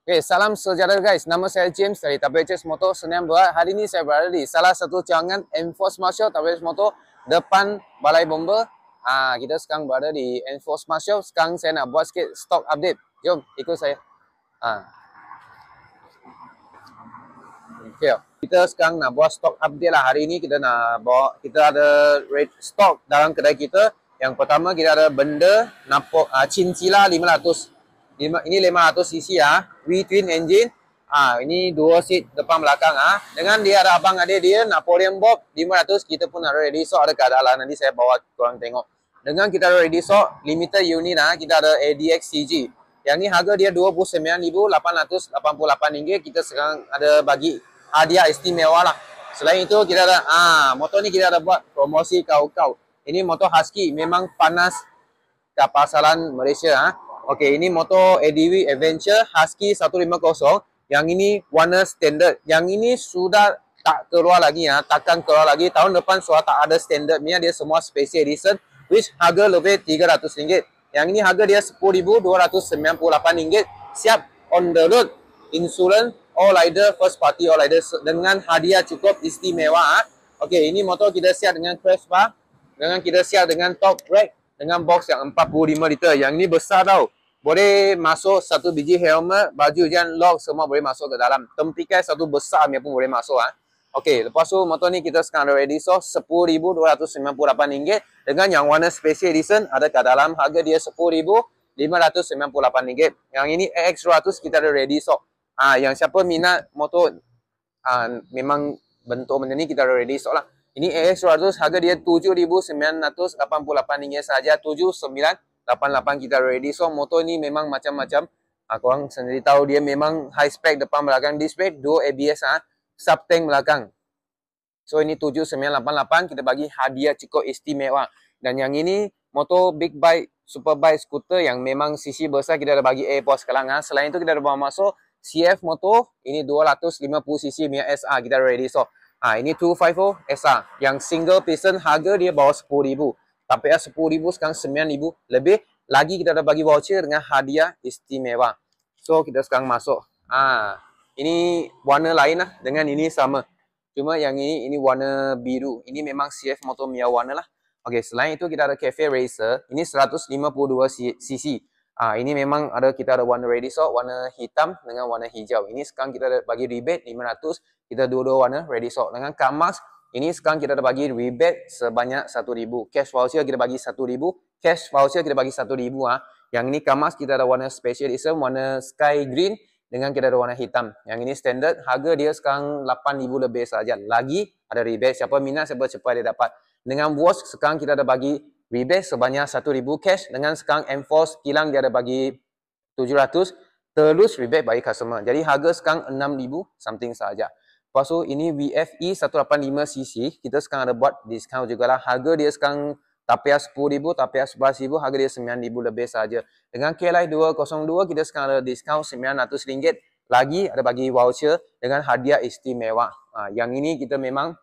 Okay, salam sejahtera guys. Nama saya James dari WCS Motor Sdn Bhd. Hari ini saya berada di salah satu cawangan Enforce Marshal WCS Motor depan Balai Bomba. Kita sekarang berada di Enforce Marshal. Sekarang saya nak buat sikit stock update. Jom ikut saya. Okay. Kita sekarang nak buat stock update lah. Hari ini kita nak bawa, kita ada stock dalam kedai kita. Yang pertama kita ada benda Napok Cincila 500. Ini 500cc V-twin engine. Ini 2 seat depan belakang Dengan dia ada abang adik dia Napoleon Bob 500, kita pun ada ready stock, ada keadaan nanti saya bawa korang tengok. Dengan kita ada ready stock limited unit kita ada ADX CG. Yang ni harga dia RM29,888. Kita sekarang ada bagi hadiah istimewa lah. Selain itu kita ada motor ni kita ada buat promosi kau-kau. Ini motor Husky, memang panas ke pasaran Malaysia Okey, ini motor ADV Adventure Husky 150. Yang ini warna standard. Yang ini sudah tak keluar lagi takkan keluar lagi. Tahun depan sudah tak ada standard. Dia semua special edition which harga lebih RM300. Yang ini harga dia RM10,298. Siap on the road. Insurance all rider, first party all rider dengan hadiah cukup istimewa Okey, ini motor kita siap dengan crash bar. Dengan kita siap dengan top rack. Dengan box yang 45 liter. Yang ini besar tau. Boleh masuk satu biji helmet, baju hujan, lock, semua boleh masuk ke dalam. Tempikai satu besar pun boleh masuk Okey, lepas tu motor ni kita sekarang ada ready stock RM10,298. Dengan yang warna special edition ada kat dalam, harga dia RM10,598. Yang ini AX200 kita ada ready stock. Yang siapa minat motor memang bentuk benda ni kita ada ready stock lah. Ini AX200 harga dia RM7,988 saja. 7,988 kita ready. So motor ni memang macam-macam. Korang sendiri tahu dia memang high spec depan belakang display, 2 ABS sub tank belakang. So ini 7,988 kita bagi hadiah cukup istimewa. Dan yang ini motor big bike, super bike, skuter yang memang cc besar kita ada bagi airport sekarang Selain itu kita ada bawa masuk CF motor. Ini 250cc punya SR kita ready. So ini 250 SR yang single piston, harga dia bawah RM10,000. Tapi RM10,000 sekarang RM9,000 lebih. Lagi kita ada bagi voucher dengan hadiah istimewa. So kita sekarang masuk. Ini warna lain dengan ini sama. Cuma yang ini warna biru. Ini memang CF motor punya warna lah. Okey, selain itu kita ada Cafe Racer. Ini 152cc. Ini memang kita ada warna ready stock, warna hitam dengan warna hijau. Ini sekarang kita ada bagi rebate 500. Kita dua-dua warna ready stock. Dengan Kamax, ini sekarang kita ada bagi rebate sebanyak RM1,000. Cash voucher kita bagi RM1,000. Cash voucher kita bagi RM1,000 Yang ini Kamax kita ada warna special edition, warna sky green dengan kita ada warna hitam. Yang ini standard, harga dia sekarang RM8,000 lebih saja. Lagi ada rebate, siapa minat siapa cepat dia dapat. Dengan Bosch sekarang kita ada bagi rebate sebanyak RM1,000 cash. Dengan sekarang Enforce kilang dia ada bagi RM700 terus rebate bagi customer. Jadi harga sekarang RM6,000 something saja. Lepas tu ini VFE 185cc. Kita sekarang ada buat discount jugalah. Harga dia sekarang tapiah RM10,000, tapiah RM11,000, harga dia RM9,000 lebih saja. Dengan KLI 202 kita sekarang ada discount RM900. Lagi ada bagi voucher dengan hadiah istimewa. Yang ini kita memang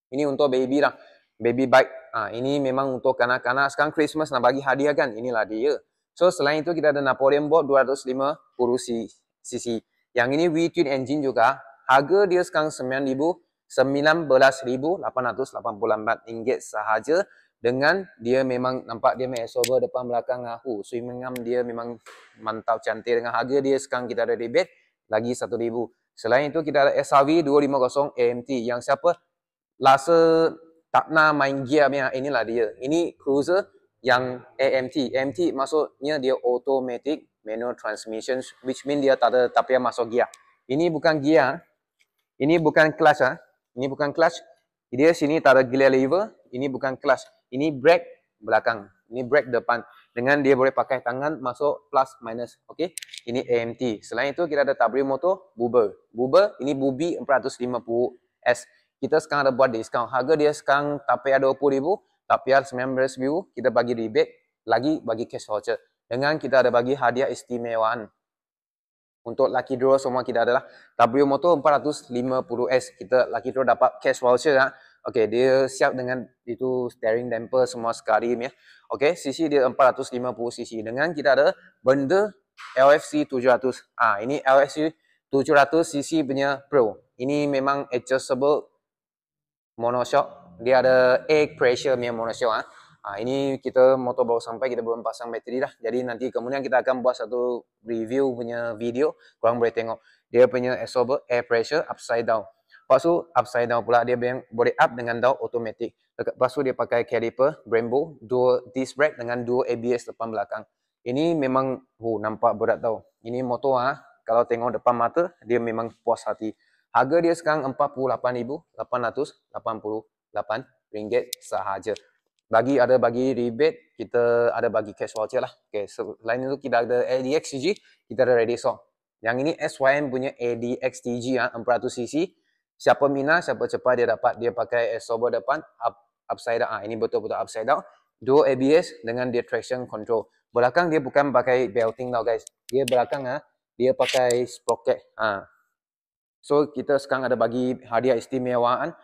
ini untuk baby lah. Baby bike. Ini memang untuk kanak-kanak. Sekarang Christmas nak bagi hadiah kan. Inilah dia. So selain itu kita ada Napoleon Bob 250cc. Yang ini V-twin engine juga. Harga dia sekarang RM19,888 sahaja. Dengan dia memang nampak dia makeover depan belakang swimming dia memang mantap cantik. Dengan harga dia sekarang kita ada rebate lagi RM1,000. Selain itu kita ada SRV 250 AMT. Yang siapa rasa tak nak main gear inilah dia. Ini cruiser yang AMT. AMT maksudnya dia automatic manual transmission, which mean dia tak ada tapi masuk gear. Ini bukan gear. Ini bukan clutch Ini bukan clutch. Dia sini tak ada gear lever. Ini bukan clutch. Ini brake belakang. Ini brake depan. Dengan dia boleh pakai tangan masuk plus minus. Okey. Ini AMT. Selain itu kita ada tabri motor Buber. Buber ini Bubi 450S. Kita sekarang ada buat discount. Harga dia sekarang tapiah RM20,000, tapiah RM19,000. Kita bagi rebate, lagi bagi cash voucher. Dengan kita ada bagi hadiah istimewaan. Untuk lucky draw semua kita adalah Tabrio Motor 450S. Kita lucky draw dapat cash voucher Okey, dia siap dengan itu steering damper semua sekali Okey, cc dia 450cc. Dengan kita ada benda LFC 700. Ini LFC 700cc punya Pro. Ini memang adjustable monoshock. Dia ada air pressure punya monoshock. Ini kita motor baru sampai, kita belum pasang bateri dah. Jadi nanti kemudian kita akan buat satu review punya video. Korang boleh tengok. Dia punya absorber air pressure upside down. Lepas tu upside down pula dia boleh up dengan down automatic. Lepas tu dia pakai caliper Brembo, dua disc brake dengan dua ABS depan belakang. Ini memang nampak berat tau. Ini motor kalau tengok depan mata dia memang puas hati. Harga dia sekarang RM48,888 sahaja. Ada bagi rebate, kita ada bagi cash voucher lah. Okay, selain itu kita ada ADX-TG, kita ada ready stock. Yang ini SYM punya ADX-TG 400cc. Siapa minat, siapa cepat dia dapat. Dia pakai absorber depan upside down. Ini betul-betul upside down. Dual ABS dengan dia traction control. Belakang dia bukan pakai belting tau guys. Dia belakang dia pakai sprocket. So kita sekarang ada bagi hadiah istimewaan.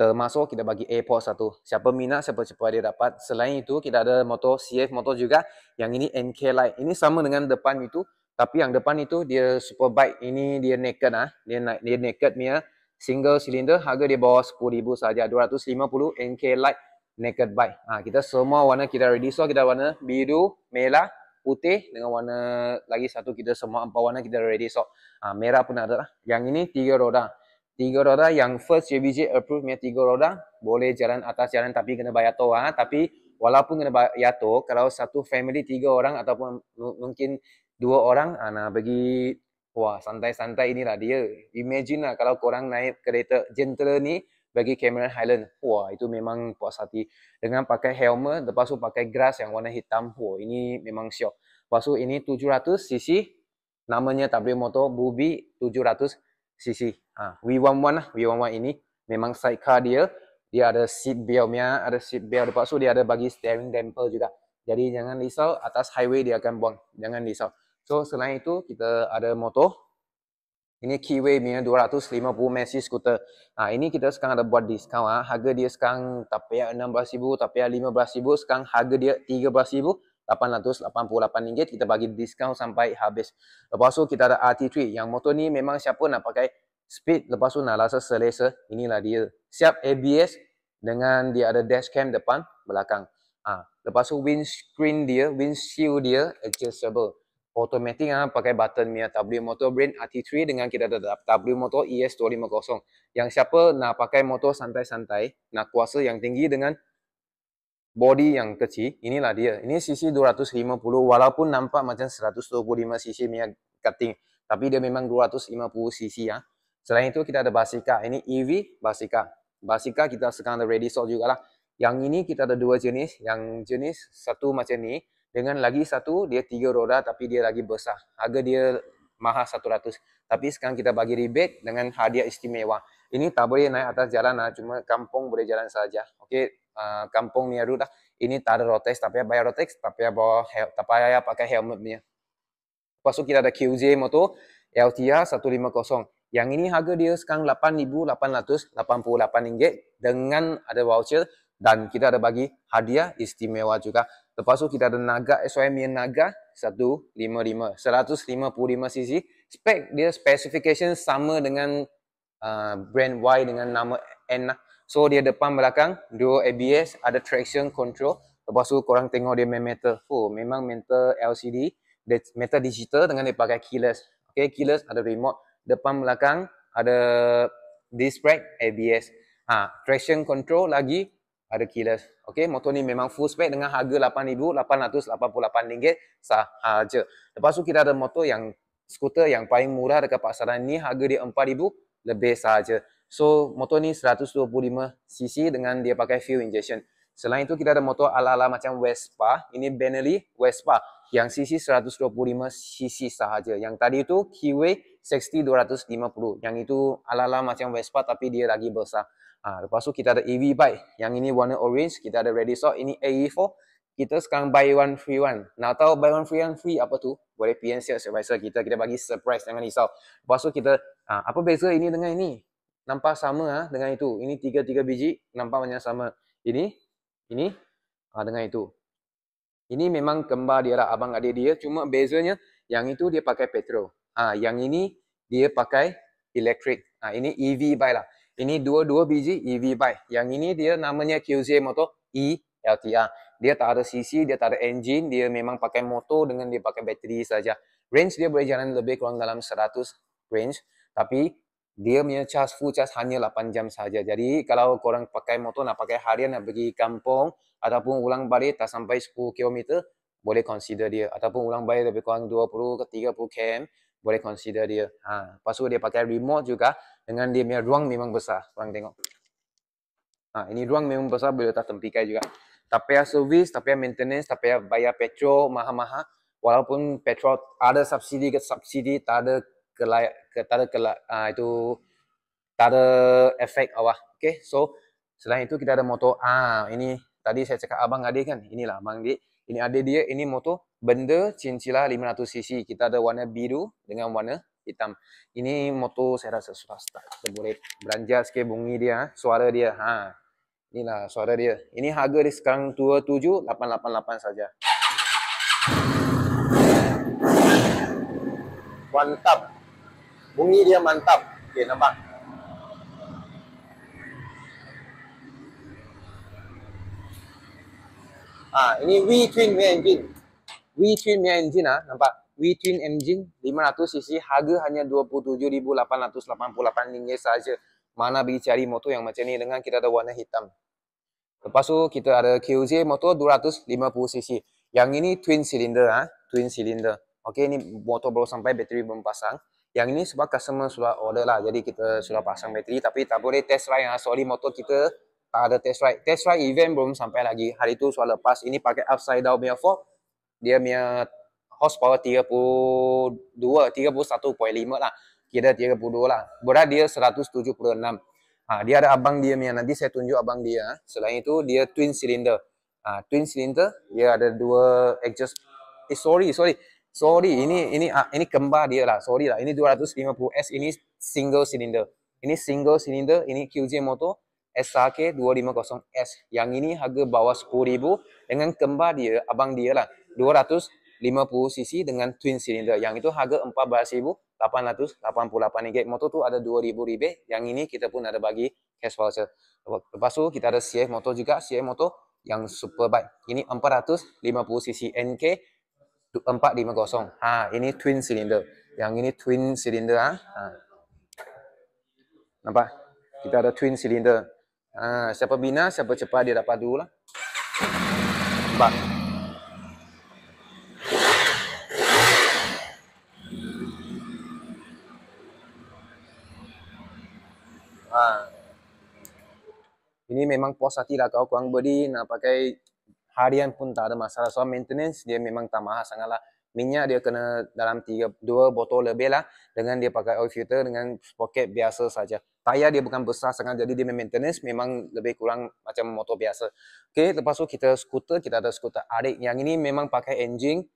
Termasuk kita bagi AirPod satu. Siapa minat, siapa cepat dia dapat. Selain itu kita ada motor CF motor juga. Yang ini NK Light. Ini sama dengan depan itu. Tapi yang depan itu dia Superbike. Ini dia naked Dia naked punya single cylinder. Harga dia bawah 10,000 saja. 250 NK Light naked bike. Kita semua warna kita ready. So kita warna biru, merah, putih dengan warna lagi satu. Kita semua 4 warna kita ready. So merah pun ada lah. Yang ini 3 roda. 3 roda yang first JBJ approve punya 3 roda. Boleh jalan atas jalan tapi kena bayar tol. Tapi walaupun kena bayar tol, kalau satu family 3 orang ataupun mungkin 2 orang, bagi santai-santai inilah dia. Imagine lah kalau korang naik kereta Gentle ni bagi Cameron Highland. Itu memang puas hati. Dengan pakai helmet, lepas tu pakai grass yang warna hitam. Ini memang syok. Lepas tu ini 700cc. Namanya tabir motor Bubi 700cc. V11 lah. V11 ini memang sidecar dia. Dia ada seat belt nya, ada seat belt. Lepas tu dia ada bagi steering damper juga. Jadi jangan risau, atas highway dia akan buang. Jangan risau. So selain itu kita ada motor. Ini Keyway punya 250 Maxi Scooter. Ini kita sekarang ada buat diskaun. Harga dia sekarang tak payah 16,000, tak payah 15,000. Sekarang harga dia RM13,888. Kita bagi diskaun sampai habis. Lepas tu kita ada RT3. Yang motor ni memang siapa nak pakai speed, lepas tu nak rasa selesa, inilah dia. Siap ABS dengan dia ada dashcam depan, belakang. Lepas tu windshield dia adjustable. Automatic pakai button punya W motor brand RT3 dengan kita ada W motor ES250. Yang siapa nak pakai motor santai-santai, nak kuasa yang tinggi dengan body yang kecil, inilah dia. Ini cc 250 walaupun nampak macam 125cc punya cutting, tapi dia memang 250cc . Selain itu kita ada Basika. Ini EV Basika. Basika kita sekarang ada ready stock jugalah. Yang ini kita ada 2 jenis. Yang jenis satu macam ni. Dengan lagi satu dia 3 roda tapi dia lagi besar. Harga dia mahal 100. Tapi sekarang kita bagi rebate dengan hadiah istimewa. Ini tak boleh naik atas jalan cuma kampung boleh jalan saja. Okey, kampung ni road . Ini tak ada rotex, tak payah bayar rotex, tak payah pakai helmet punya. Lepas tu kita ada QJ motor LTR 150. Yang ini harga dia sekarang RM8,888 dengan ada voucher dan kita ada bagi hadiah istimewa juga. Lepas tu kita ada Naga SYM Naga 155 155cc. Spek dia specification sama dengan brand Y dengan nama N . So dia depan belakang, dual ABS, ada traction control. Lepas tu korang tengok dia meter. Memang meter LCD, meter digital dengan dia pakai keyless. Okay, keyless ada remote. Depan belakang ada disc brake, ABS. Traction control lagi ada keyless. Okay, motor ni memang full spec dengan harga RM8,888 sahaja. Lepas tu kita ada motor yang skuter yang paling murah dekat pasaran ni, harga dia RM4,000 lebih sahaja. So motor ni 125cc dengan dia pakai fuel injection. Selain itu kita ada motor ala-ala macam Vespa. Ini Benelli Vespa yang cc 125cc sahaja. Yang tadi itu Keyway 60-250. Yang itu ala-ala macam Vespa tapi dia lagi besar. Lepas tu kita ada EV bike. Yang ini warna orange. Kita ada ready stock. Ini AE4. Kita sekarang buy one free one. Nak tahu buy one free one free apa tu? Boleh PM sales advisor kita. Kita bagi surprise, jangan risau. Lepas tu kita, apa beza ini dengan ini? Nampak sama dengan itu. Ini 3 biji. Nampak macam sama. Ini dengan itu. Ini memang kembar dia lah, abang adik dia. Cuma bezanya Yang itu dia pakai petrol. Yang ini dia pakai elektrik. Ini EV bike lah. Ini dua biji EV bike. Yang ini dia namanya QZ motor E-LTR. Dia tak ada CC, dia tak ada engine, dia memang pakai motor dengan dia pakai bateri saja. Range dia boleh jalan lebih kurang dalam 100 range. Tapi dia punya charge, full charge hanya 8 jam saja. Jadi kalau korang pakai motor nak pakai harian nak pergi kampung ataupun ulang balik tak sampai 10 km, boleh consider dia. Ataupun ulang balik lebih kurang 20 ke 30 km, boleh consider dia. Lepas tu dia pakai remote juga dengan dia punya ruang memang besar. Korang tengok. Ini ruang memang besar, boleh letak tempikai juga. Tak payah servis, tak payah maintenance, tak payah bayar petrol mahal-mahal. Walaupun petrol ada subsidi ke subsidi, tak ada tak ada efek awak. Okay, so selain itu kita ada motor. Ini tadi saya cakap abang adik kan. Inilah abang adik. Ini adik dia. Ini motor benda cincila 500cc. Kita ada warna biru dengan warna hitam. Ini motor saya rasa sudah start. Kita boleh belanja sikit bunyi dia, suara dia. Inilah suara dia. Ini harga dia sekarang 27,888 saja. Mantap. Bunyi dia mantap. Okey, nampak? Ini V-twin punya engine. V-twin punya engine nampak? V-twin engine 500cc, harga hanya RM27,888 saja. Mana pergi cari motor yang macam ni dengan kita ada warna hitam. Lepas tu kita ada QZ motor 250cc. Yang ini twin cylinder, twin cylinder. Okey, ini motor baru sampai, bateri belum pasang. Yang ini sebab customer sudah order lah, jadi kita sudah pasang bateri, tapi tak boleh test ride. Sorry, motor kita tak ada test ride. Test ride event belum sampai lagi. Hari tu sudah lepas. Ini pakai upside down punya fork. Dia punya horsepower 31.5 lah. Kira 32 lah. Berat dia 176. Dia ada abang dia punya. Nanti saya tunjuk abang dia. Selain itu, dia twin cylinder. Twin cylinder, dia ada dua exhaust. Sorry. Ini kembar dia lah. Sorry lah. Ini 250S. Ini single cylinder. Ini single cylinder. Ini QJ motor SRK 250S. Yang ini harga bawah 10,000 dengan kembar dia, abang dia lah. 250cc dengan twin cylinder. Yang itu harga RM14,888. Motor tu ada RM2,000 rebate. Yang ini kita pun ada bagi cash voucher. Lepas tu kita ada CF motor juga. CF motor yang superbike. Ini 450cc NK 450. Ini twin cylinder. Yang ini twin cylinder. Nampak? Kita ada twin cylinder. Siapa bina, siapa cepat dia dapat dulu lah. Nampak? Ini memang puas hati lah kalau korang beli nak pakai harian pun tak ada masalah. Soal maintenance dia memang tak mahal sangat lah. Minyak dia kena dalam 2 botol lebih lah. Dengan dia pakai oil filter dengan sprocket biasa saja. Tayar dia bukan besar sangat, jadi dia maintenance memang lebih kurang macam motor biasa. Okay, lepas tu kita skuter, kita ada skuter Arik. Yang ini memang pakai engine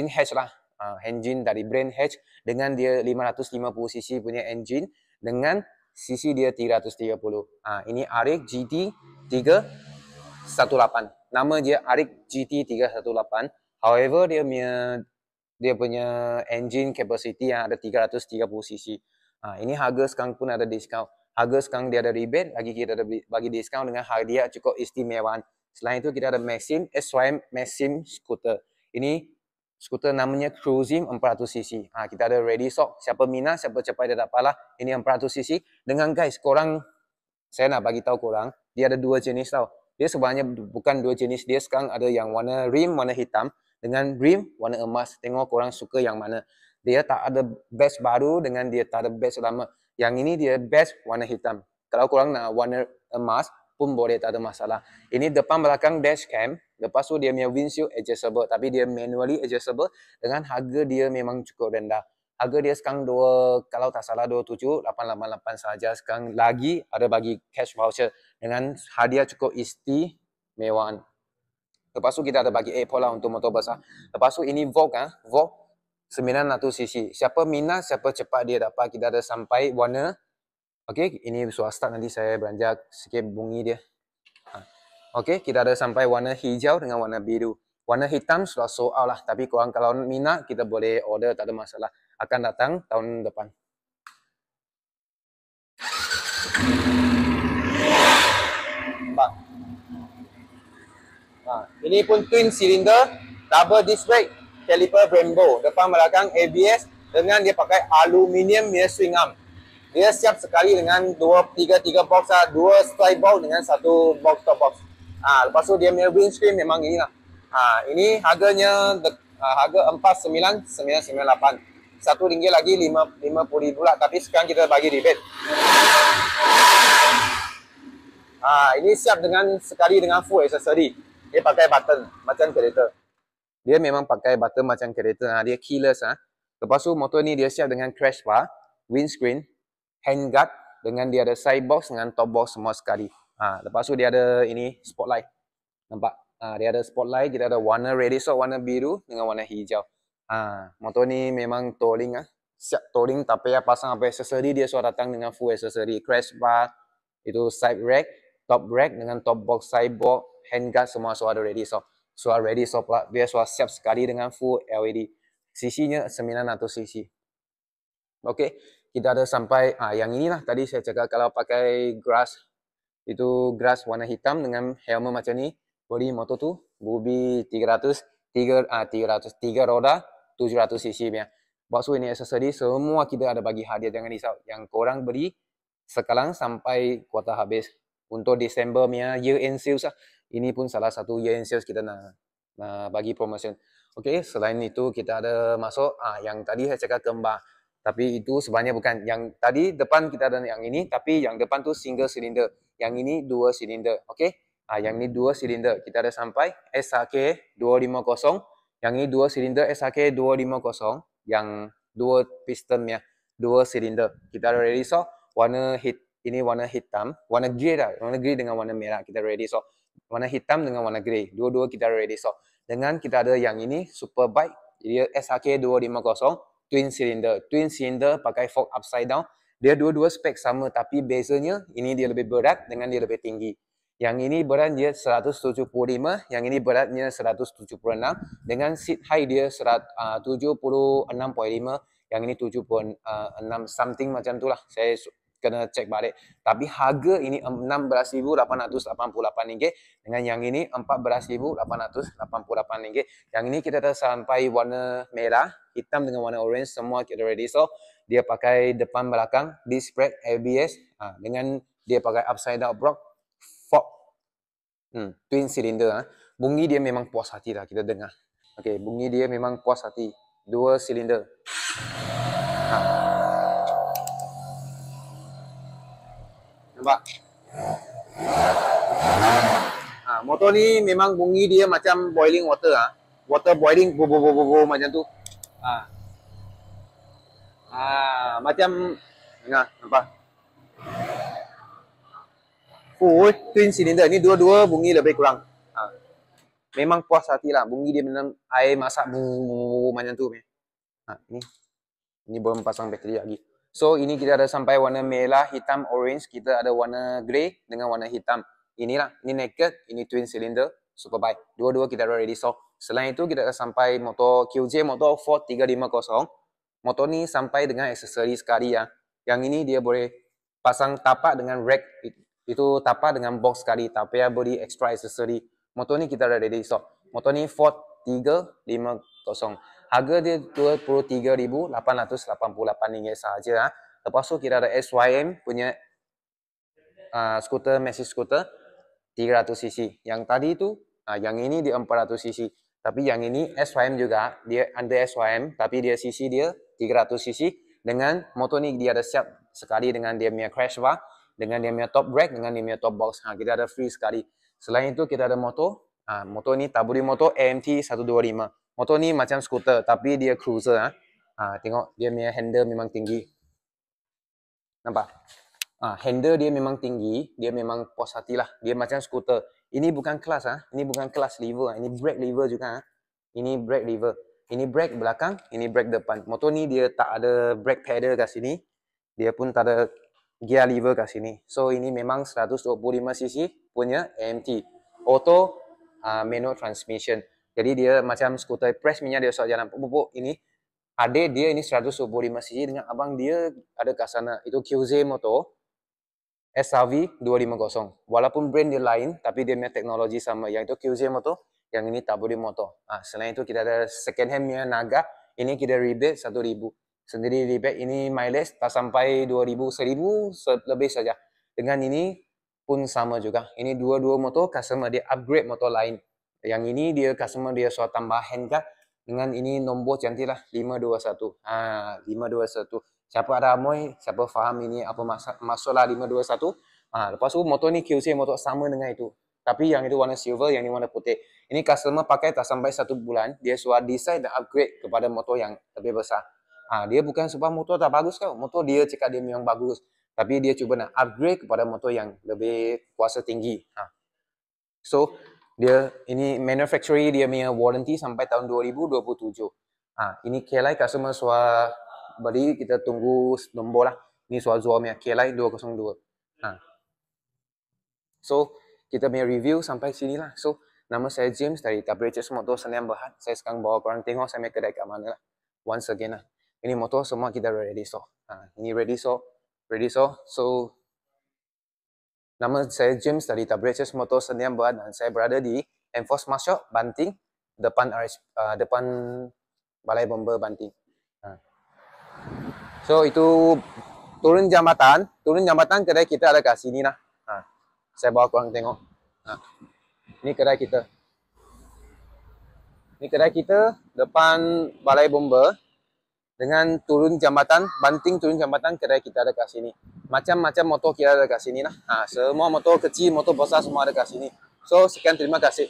hatch lah. Engine dari brand hatch dengan dia 550cc punya engine dengan CC dia 330. Ini Arik GT 318. Nama dia Arik GT 318. However, dia punya engine capacity yang ada 330cc. Ini harga sekarang pun ada diskaun. Harga sekarang dia ada rebate, lagi kita ada bagi diskaun dengan hadiah cukup istimewaan. Selain itu kita ada Maxim SYM Maxim scooter. Ini skuter namanya Cruising 400cc. Kita ada ready stock. Siapa minat, siapa cepat dia dapat lah. Ini 400cc. Dengan guys, saya nak bagi tahu korang, dia ada dua jenis tau. Dia sebenarnya bukan dua jenis. Dia sekarang ada yang warna rim, warna hitam. Dengan rim, warna emas. Tengok korang suka yang mana. Dia tak ada badge baru dengan dia tak ada badge lama. Yang ini dia badge warna hitam. Kalau korang nak warna emas, pun boleh, tak ada masalah. Ini depan belakang dash cam. Lepas tu dia punya windshield adjustable. Tapi dia manually adjustable. Dengan harga dia memang cukup rendah. Harga dia sekarang kalau tak salah 27,888 saja. Sekarang lagi ada bagi cash voucher. Dengan hadiah cukup istimewaan. Lepas tu kita ada bagi airport lah untuk motor besar. Lepas tu ini Vogue. Vogue 900cc. Siapa minat, siapa cepat dia dapat. Kita ada sampai warna. Okey, ini sudah start, nanti saya beranjak sikit bunyi dia. Okey, kita ada sampai warna hijau dengan warna biru. Warna hitam sudah sold out lah. Tapi korang kalau minat, kita boleh order, tak ada masalah. Akan datang tahun depan. Nampak? Ini pun twin cylinder, double disc brake, caliper Brembo. Depan belakang ABS dengan dia pakai aluminium punya swing arm. Dia siap sekali dengan tiga box lah, 2 strike box dengan 1 box top box. Lepas tu dia punya windscreen memang ini lah. Ini harganya harga 49,998. RM1 lagi 50,000 lah, tapi sekarang kita bagi rebate. Ini siap sekali dengan full accessory. Dia pakai button macam kereta. Dia memang pakai button macam kereta. Dia keyless. Lepas tu motor ni dia siap dengan crash bar, windscreen, handguard, dengan dia ada side box dengan top box semua sekali. Lepas tu dia ada ini spotlight. Nampak? Dia ada spotlight, kita ada warna Radiso, warna biru dengan warna hijau. Motor ni memang touring. Siap touring, tapi pasang apa accessory, dia sudah datang dengan full accessory. Crash bar, itu side rack, top rack dengan top box, side box, handguard semua sudah ada Radiso. Sudah Radiso pula, dia sudah siap sekali dengan full LED. CC-nya 900 cc. Okey, kita ada sampai yang inilah tadi saya cakap kalau pakai grass, itu grass warna hitam dengan helmet macam ni. Body motor tu Bubi 300 roda 700 cc punya. Lepas tu ini aksesori semua kita ada bagi hadiah, jangan risau. Yang korang beri sekarang sampai kuota habis. Untuk Disember punya year end sales lah. Ini pun salah satu year end sales kita nak bagi promotion. Okey, selain itu kita ada masuk yang tadi saya cakap kembar. Tapi itu sebenarnya bukan. Yang tadi depan kita ada yang ini, tapi yang depan tu single cylinder. Yang ini 2 silinder. Okey. Yang ini 2 silinder. Kita ada sampai SHK 250. Yang ini 2 silinder SHK 250. Yang 2 pistonnya 2 silinder. Kita ada ready so ini warna hitam, warna grey dah. Warna grey dengan warna merah kita ready so. Warna hitam dengan warna grey. Dua-dua kita ready so. Dengan kita ada yang ini Superbike. Dia SHK 250 twin cylinder. Twin cylinder pakai fork upside down. Dia dua-dua spek sama tapi bezanya ini dia lebih berat dengan dia lebih tinggi. Yang ini berat dia 175, yang ini beratnya 176 dengan seat height dia 76.5, yang ini 76 something macam tu lah. Saya kena cek balik. Tapi harga ini RM16,888 dengan yang ini RM14,888. Yang ini kita dah sampai warna merah, hitam dengan warna orange semua kita ready. So dia pakai depan belakang disc brake ABS dengan dia pakai upside down block fork twin cylinder. Bunyi dia memang puas hati lah kita dengar. Okey, bunyi dia memang puas hati. 2 silinder. Nampak? Motor ni memang bunyi dia macam boiling water. Water boiling macam tu. Macam nampak? Full twin cylinder. Ini dua-dua bunyi lebih kurang. Memang puas hati lah. Bunyi dia memang air masak macam tu. Ini belum pasang bateri lagi. So ini kita ada sampai warna merah, hitam, orange. Kita ada warna grey dengan warna hitam. Inilah, ini naked, ini twin cylinder, Superbike. Dua-dua kita ada ready. So selain itu kita ada sampai motor QJ, motor Ford 350. Motor ni sampai dengan aksesori sekali ya. Yang ini dia boleh pasang tapak dengan rack. Itu tapak dengan box sekali. Tapi ya beri extra aksesori. Motor ni kita ada ready. So motor ni Ford 350. Harga dia RM23,888 sahaja. Lepas tu kita ada SYM punya skuter, Maxi skuter 300cc. Yang tadi tu, yang ini dia 400cc. Tapi yang ini SYM juga, dia under SYM, tapi dia cc dia 300cc. Dengan motor ni dia ada siap sekali dengan dia punya crash bar, dengan dia punya top brake, dengan dia punya top box. Kita ada free sekali. Selain itu kita ada motor. Motor ni taburi motor AMT 125. Motor ni macam skuter tapi dia cruiser. Tengok dia punya handle memang tinggi. Nampak? Handle dia memang tinggi, dia memang puas hati lah. Dia macam skuter. Ini bukan kelas ini bukan kelas lever. Ini brake lever juga. Ini brake lever. Ini brake belakang, ini brake depan. Motor ni dia tak ada brake pedal kat sini. Dia pun tak ada gear lever kat sini. So ini memang 125cc punya AMT. Auto manual transmission. Jadi dia macam skuter press minyak dia soal jalan pupuk ini. Adik dia ini 125cc dengan abang dia ada kat sana. Itu QZ motor SRV 250. Walaupun brand dia lain, tapi dia punya teknologi sama. Yang itu QZ motor, yang ini Taburi motor. Selain itu kita ada second hand punya Naga. Ini kita rebate 1,000. Sendiri rebate ini mileage tak sampai 2,000, 1,000 lebih saja. Dengan ini pun sama juga. Ini dua-dua motor customer dia upgrade motor lain. Yang ini dia customer dia soal tambahan kan. Dengan ini nombor cantik lah 521. 521. Siapa ada amoy, siapa faham ini apa maksudlah 521. Lepas tu motor ni QC motor sama dengan itu. Tapi yang itu warna silver, yang ini warna putih. Ini customer pakai tak sampai 1 bulan, dia sudah decide dan upgrade kepada motor yang lebih besar. Dia bukan sebab motor tak bagus kau. Motor dia cakap dia memang bagus. Tapi dia cuba nak upgrade kepada motor yang lebih kuasa tinggi. So, dia ini manufacturer dia punya warranty sampai tahun 2027. Ini KLI customer suara beli, kita tunggu nombor lah. Ini suara jual punya KLI 202. So, kita punya review sampai sini lah. So, nama saya James dari WHS Motor Sdn Bhd. Saya sekarang bawa korang tengok saya punya kedai kat mana lah. Once again lah. Ini motor semua kita ready so. Ini ready so. So, nama saya James dari WHS Motor Sdn Bhd dan saya berada di Enforce Smart Shop Banting depan Balai Bomba Banting. So itu turun jambatan kedai kita ada kat sini lah. Saya bawa korang tengok. Ini kedai kita. Ini kedai kita depan Balai Bomba dengan turun jambatan, Banting turun jambatan, kedai kita ada kat sini. Macam-macam motor kita ada kat sini lah. Semua motor kecil, motor besar semua ada kat sini. So, sekian terima kasih.